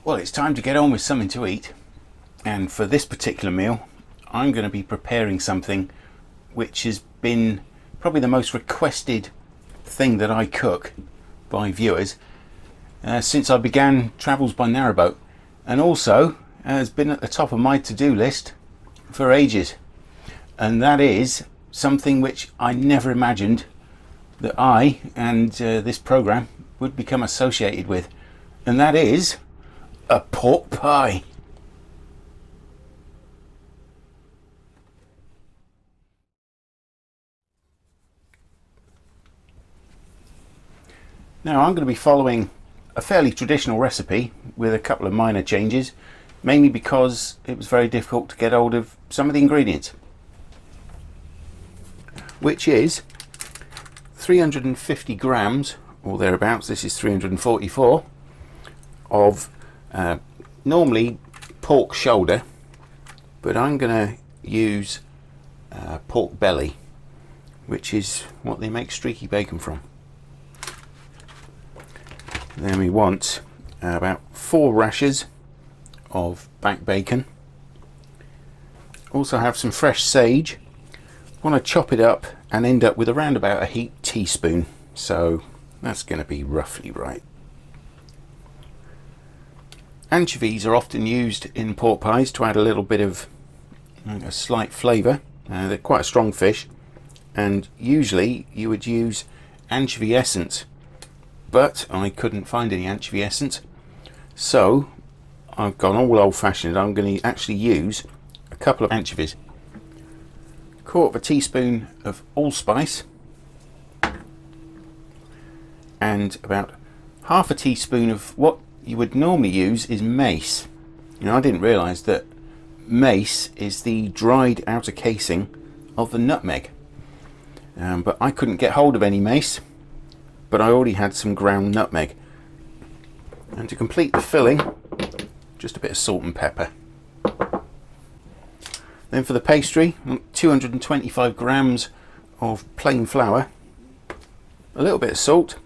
Well, it's time to get on with something to eat, and for this particular meal I'm going to be preparing something which has been probably the most requested thing that I cook by viewers since I began Travels by Narrowboat, and also has been at the top of my to-do list for ages, and that is something which I never imagined that I and this program would become associated with, and that is a pork pie. Now I'm going to be following a fairly traditional recipe with a couple of minor changes, mainly because it was very difficult to get hold of some of the ingredients, which is 350 grams or thereabouts, this is 344, of normally pork shoulder, but I'm going to use pork belly, which is what they make streaky bacon from. Then we want about 4 rashers of back bacon. Also have some fresh sage. Want to chop it up and end up with around about a heaped teaspoon, so that's going to be roughly right. Anchovies are often used in pork pies to add a little bit of a slight flavour. They're quite a strong fish, and usually you would use anchovy essence, but I couldn't find any anchovy essence, so I've gone all old-fashioned. I'm going to actually use a couple of anchovies, 1/4 teaspoon of allspice, and about 1/2 teaspoon of what you would normally use is mace. You know, I didn't realise that mace is the dried outer casing of the nutmeg, but I couldn't get hold of any mace, but I already had some ground nutmeg. And to complete the filling, just a bit of salt and pepper. Then for the pastry, 225 grams of plain flour, a little bit of salt,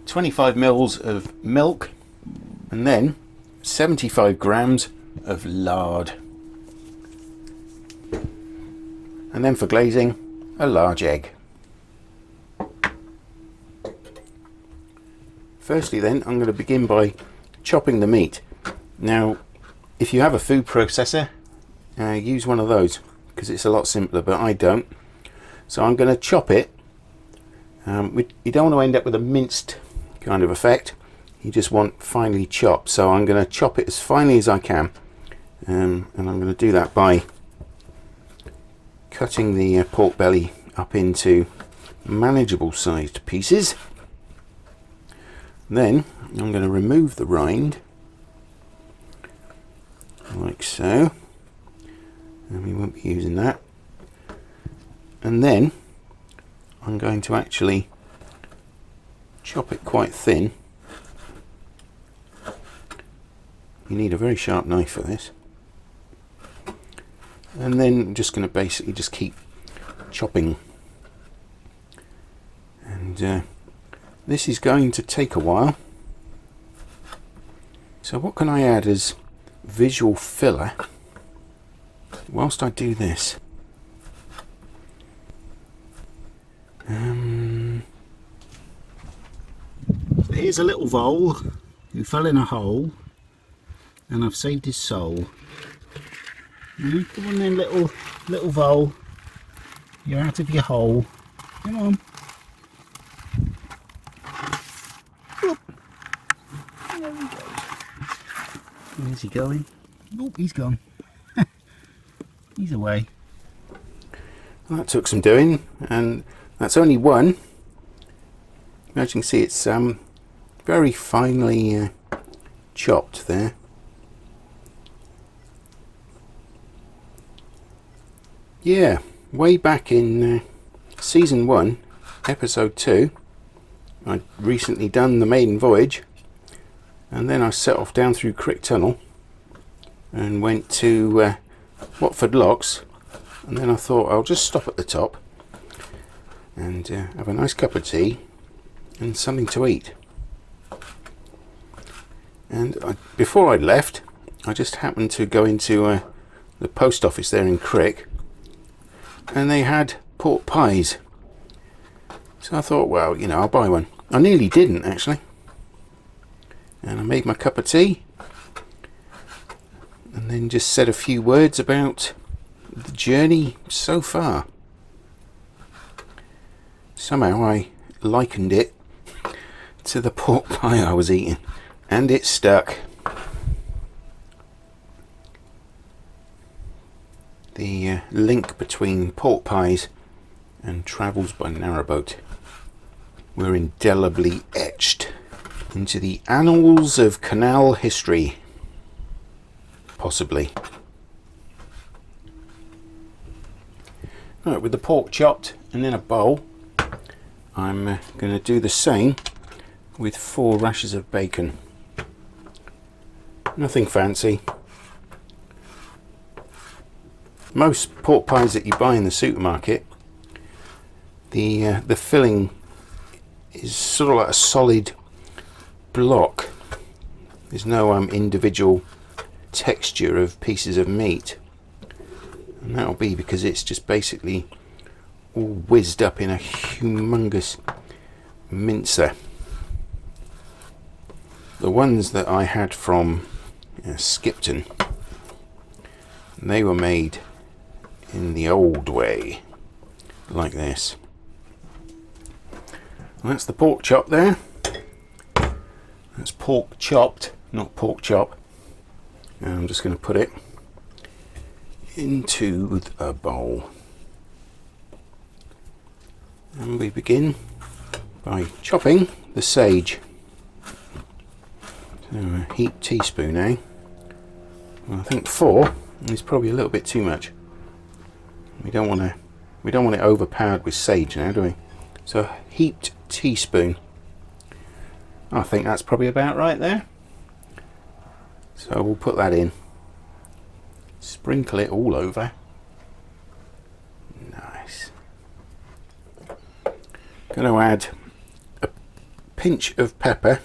25 mils of milk, and then 75 grams of lard. And then for glazing, a large egg. Firstly then, I'm going to begin by chopping the meat. Now, if you have a food processor, use one of those, because it's a lot simpler, but I don't. So I'm going to chop it. You don't want to end up with a minced kind of effect. You just want finely chopped, so I'm going to chop it as finely as I can, and I'm going to do that by cutting the pork belly up into manageable sized pieces. Then I'm going to remove the rind like so, and we won't be using that. And then I'm going to actually chop it quite thin. You need a very sharp knife for this. And then I'm just going to basically just keep chopping. And this is going to take a while. So what can I add as visual filler whilst I do this? Here's a little vole who fell in a hole, and I've saved his soul. Come on then, little vole, you're out of your hole. Come on. Whoop. There he goes. Where's he going? Oh, he's gone. He's away. Well, that took some doing, and that's only one. As you can see, it's very finely chopped there. Yeah, way back in season 1, episode 2, I'd recently done the maiden voyage, and then I set off down through Crick Tunnel and went to Watford Locks, and then I thought I'll just stop at the top and have a nice cup of tea and something to eat. And before I left, I just happened to go into the post office there in Crick, and they had pork pies. So I thought, well, you know, I'll buy one. I nearly didn't, actually. And I made my cup of tea, and then just said a few words about the journey so far. Somehow I likened it to the pork pie I was eating, and it stuck. The link between pork pies and travels by narrowboat were indelibly etched into the annals of Canal history. Possibly. Right, with the pork chopped and in a bowl, I'm going to do the same with 4 rashers of bacon. Nothing fancy. Most pork pies that you buy in the supermarket, the filling is sort of like a solid block. There's no individual texture of pieces of meat, and that'll be because it's just basically all whizzed up in a humongous mincer. The ones that I had from Skipton, they were made in the old way, like this. And that's the pork chop there. That's pork chopped, not pork chop. And I'm just going to put it into a bowl. And we begin by chopping the sage. So a heaped teaspoon, eh? Well, I think 4 is probably a little bit too much. We don't want it overpowered with sage now, do we? So a heaped teaspoon. I think that's probably about right there. So we'll put that in. Sprinkle it all over. Nice. Going to add a pinch of pepper.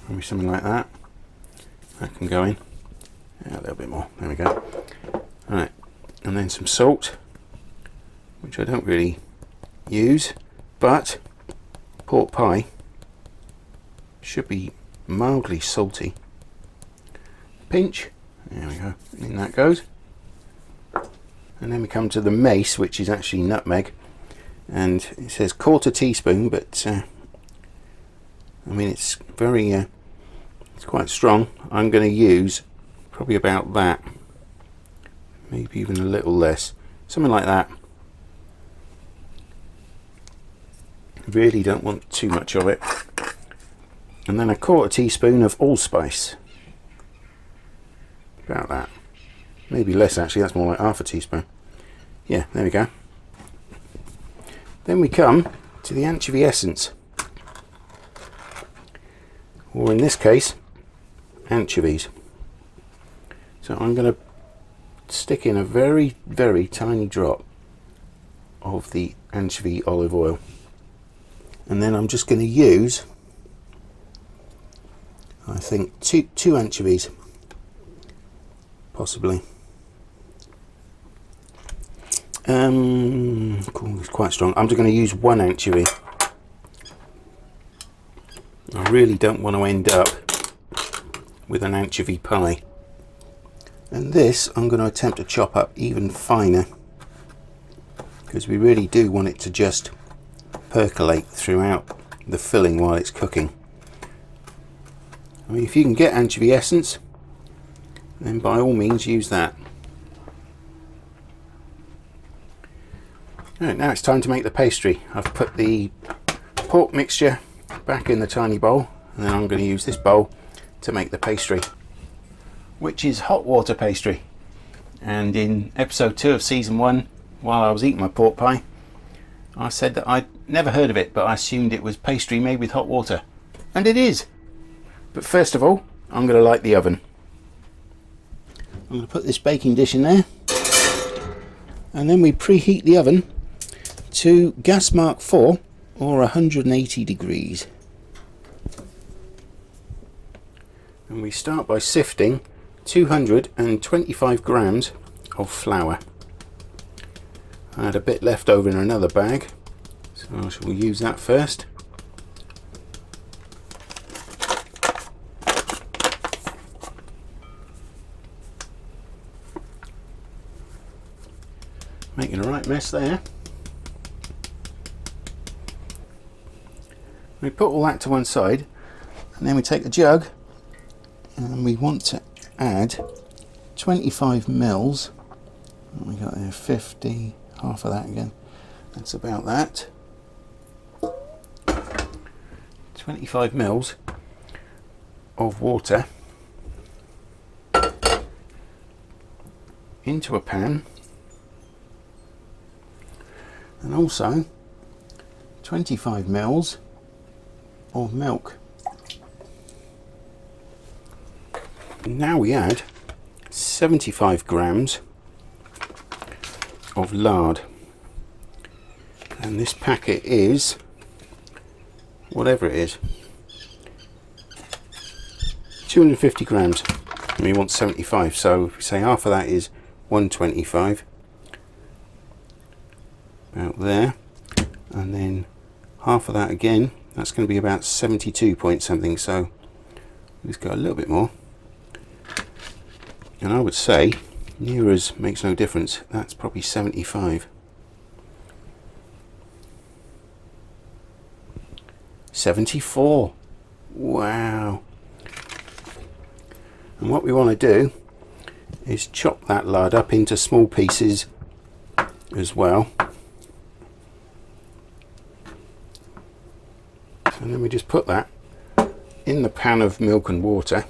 Maybe something like that. That can go in. Yeah, a little bit more. There we go. Alright. And then some salt, which I don't really use, but pork pie should be mildly salty. Pinch. There we go. In that goes. And then we come to the mace, which is actually nutmeg, and it says 1/4 teaspoon, but I mean it's very it's quite strong. I'm going to use probably about that, maybe even a little less, something like that. Really don't want too much of it. And then a 1/4 teaspoon of allspice, about that, maybe less actually, that's more like 1/2 teaspoon. Yeah, there we go. Then we come to the anchovy essence, or in this case anchovies. So I'm going to stick in a very, very tiny drop of the anchovy olive oil, and then I'm just going to use, I think, two anchovies, possibly. It's quite strong. I'm just going to use 1 anchovy. I really don't want to end up with an anchovy pie. And this I'm going to attempt to chop up even finer, because we really do want it to just percolate throughout the filling while it's cooking. I mean, if you can get anchovy essence, then by all means use that. Right, now it's time to make the pastry. I've put the pork mixture back in the tiny bowl, and then I'm going to use this bowl to make the pastry, which is hot water pastry. And in episode 2 of season 1, while I was eating my pork pie, I said that I'd never heard of it, but I assumed it was pastry made with hot water, and it is. But first of all, I'm going to light the oven. I'm going to put this baking dish in there, and then we preheat the oven to gas mark 4 or 180 degrees. And we start by sifting 225 grams of flour. I had a bit left over in another bag, so I shall use that first. Making a right mess there. We put all that to one side, and then we take a jug and we want to add 25 mils. What we got there? 50, half of that again. That's about that. 25 mils of water into a pan, and also 25 mils of milk. Now we add 75 grams of lard, and this packet is whatever it is, 250 grams, and we want 75, so if we say half of that is 125, about there, and then half of that again, that's going to be about 72 point something, so let's go a little bit more. And I would say, near as makes no difference, that's probably 75. 74. Wow. And what we want to do is chop that lard up into small pieces as well. And then we just put that in the pan of milk and water.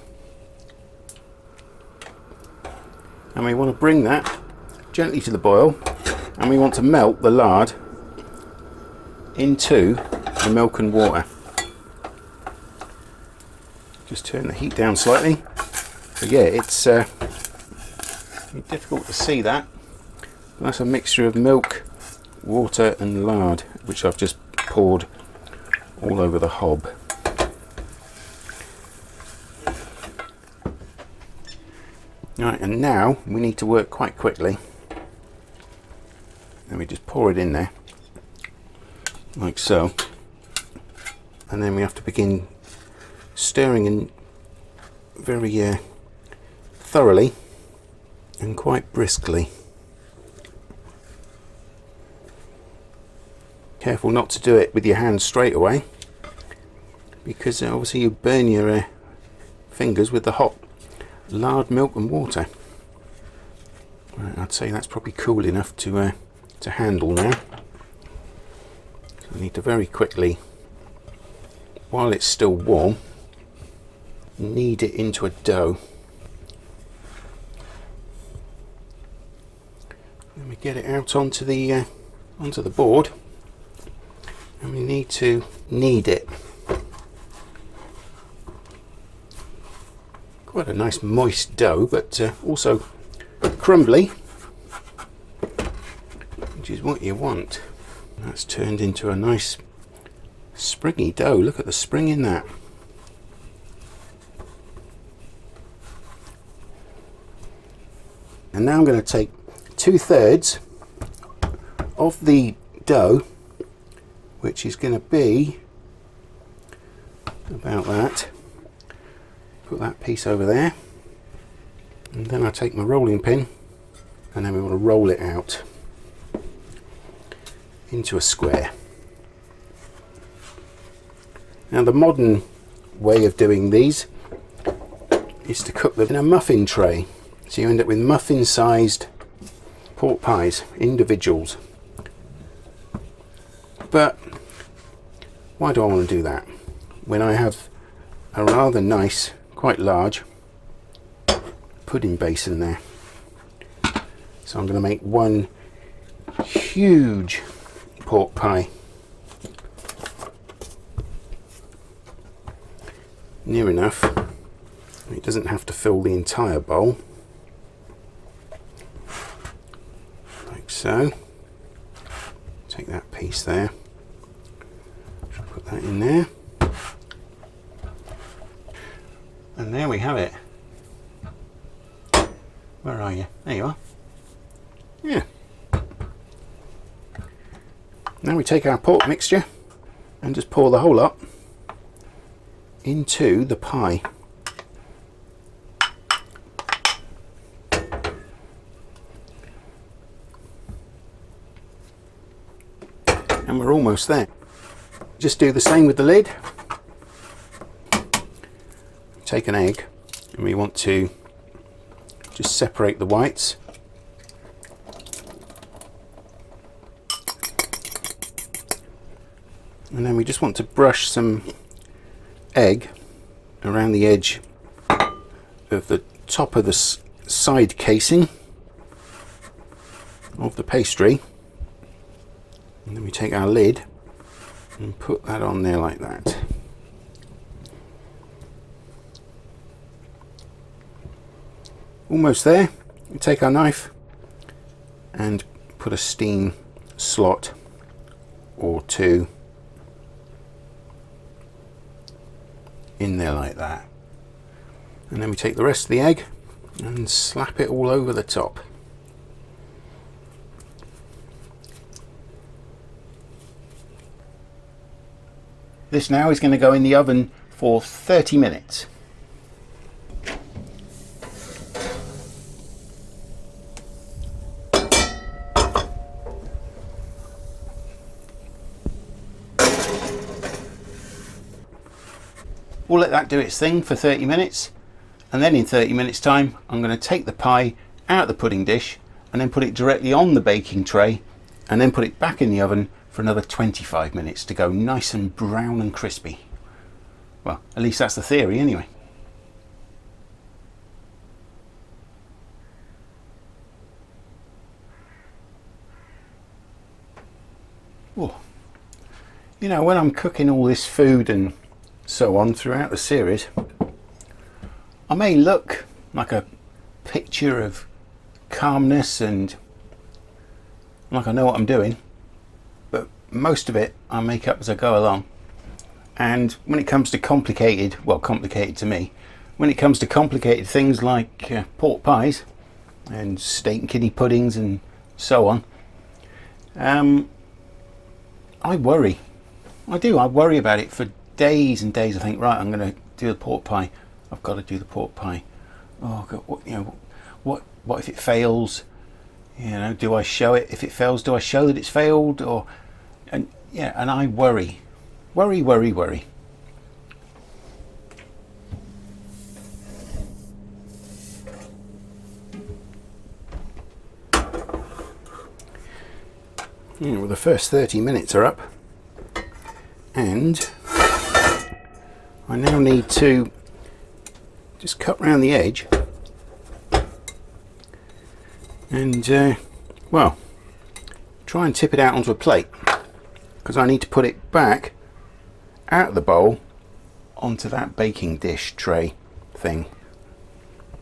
And we want to bring that gently to the boil, and we want to melt the lard into the milk and water. Just turn the heat down slightly. So yeah, it's difficult to see that. That's a mixture of milk, water and lard, which I've just poured all over the hob. Right, and now we need to work quite quickly. And we just pour it in there, like so. And then we have to begin stirring in very thoroughly and quite briskly. Careful not to do it with your hands straight away, because obviously you burn your fingers with the hot lard, milk and water. Right, I'd say that's probably cool enough to handle now. So I need to very quickly, while it's still warm, knead it into a dough. Then we get it out onto the board, and we need to knead it. Quite a nice moist dough, but also crumbly, which is what you want. That's turned into a nice springy dough. Look at the spring in that. And now I'm going to take 2/3 of the dough, which is going to be about that. Put that piece over there, and then I take my rolling pin, and then we want to roll it out into a square. Now the modern way of doing these is to cook them in a muffin tray, so you end up with muffin sized pork pies, individuals. But why do I want to do that when I have a rather nice, quite large pudding basin there? So I'm going to make one huge pork pie, near enough. It doesn't have to fill the entire bowl, like so. Take that piece there, put that in there. And there we have it. Where are you? There you are. Yeah. Now we take our pork mixture and just pour the whole lot into the pie. And we're almost there. Just do the same with the lid. Take an egg and we want to just separate the whites. And then we just want to brush some egg around the edge of the top of the side casing of the pastry. And then we take our lid and put that on there like that. Almost there. We take our knife and put a steam slot or two in there like that. And then we take the rest of the egg and slap it all over the top. This now is going to go in the oven for 30 minutes. We'll let that do its thing for 30 minutes, and then in 30 minutes time I'm going to take the pie out of the pudding dish and then put it directly on the baking tray and then put it back in the oven for another 25 minutes to go nice and brown and crispy. Well, at least that's the theory anyway. Oh, you know, when I'm cooking all this food and so on throughout the series, I may look like a picture of calmness and like I know what I'm doing, but most of it I make up as I go along. And when it comes to complicated, well, complicated to me, when it comes to complicated things like pork pies and steak and kidney puddings and so on, I worry. I do. I worry about it for days and days. I think, right, I'm going to do the pork pie. I've got to do the pork pie. Oh God, what, you know, what if it fails? You know, do I show it? If it fails, do I show that it's failed? Or, and yeah, and I worry. You know, well, the first 30 minutes are up, and I now need to just cut round the edge and well, try and tip it out onto a plate, because I need to put it back out of the bowl onto that baking dish tray thing.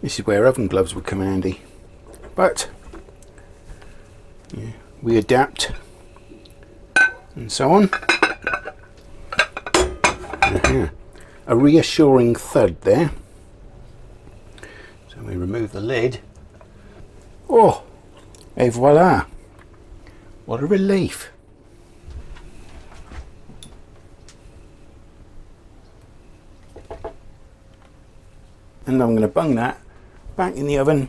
This is where oven gloves would come handy, but yeah, we adapt and so on. A reassuring thud there. So we remove the lid. Oh, et voila! What a relief! And I'm going to bung that back in the oven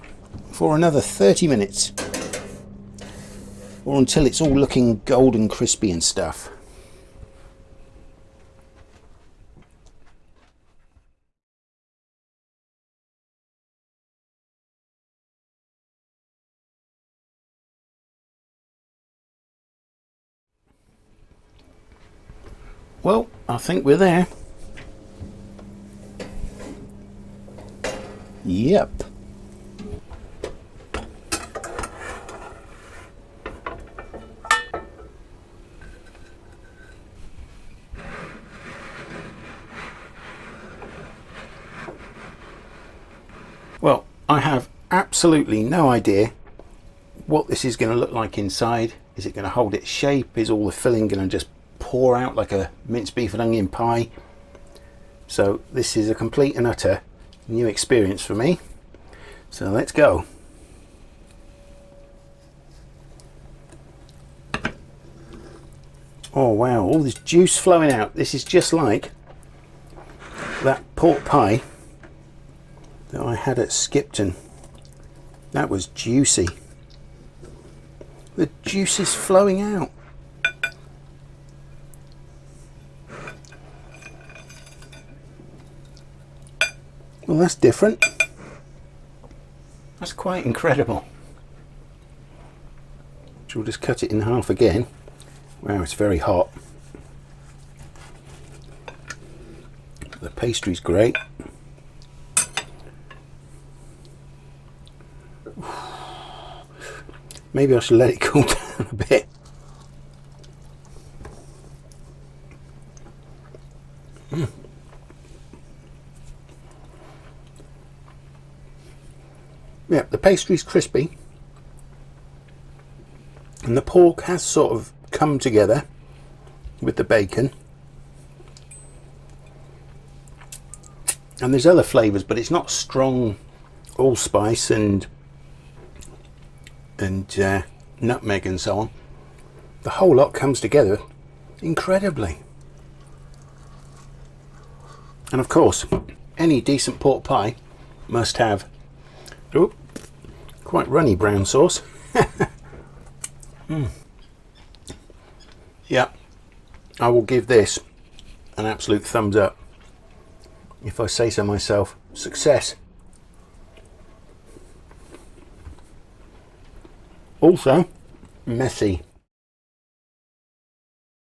for another 30 minutes, or until it's all looking golden crispy and stuff. Well, I think we're there. Yep. Well, I have absolutely no idea what this is going to look like inside. Is it going to hold its shape? Is all the filling going to just pour out like a minced beef and onion pie? So this is a complete and utter New experience for me. So let's go. Oh wow, all this juice flowing out. This is just like that pork pie that I had at Skipton. That was juicy. The juice is flowing out. Well, that's different. That's quite incredible. So we'll just cut it in half again. Wow, it's very hot. The pastry's great. Maybe I should let it cool down a bit. Yeah, the pastry's crispy and the pork has sort of come together with the bacon, and there's other flavours, but it's not strong allspice and nutmeg and so on. The whole lot comes together incredibly. And of course, any decent pork pie must have quite runny brown sauce. Yeah, I will give this an absolute thumbs up. If I say so myself, success. Also, messy.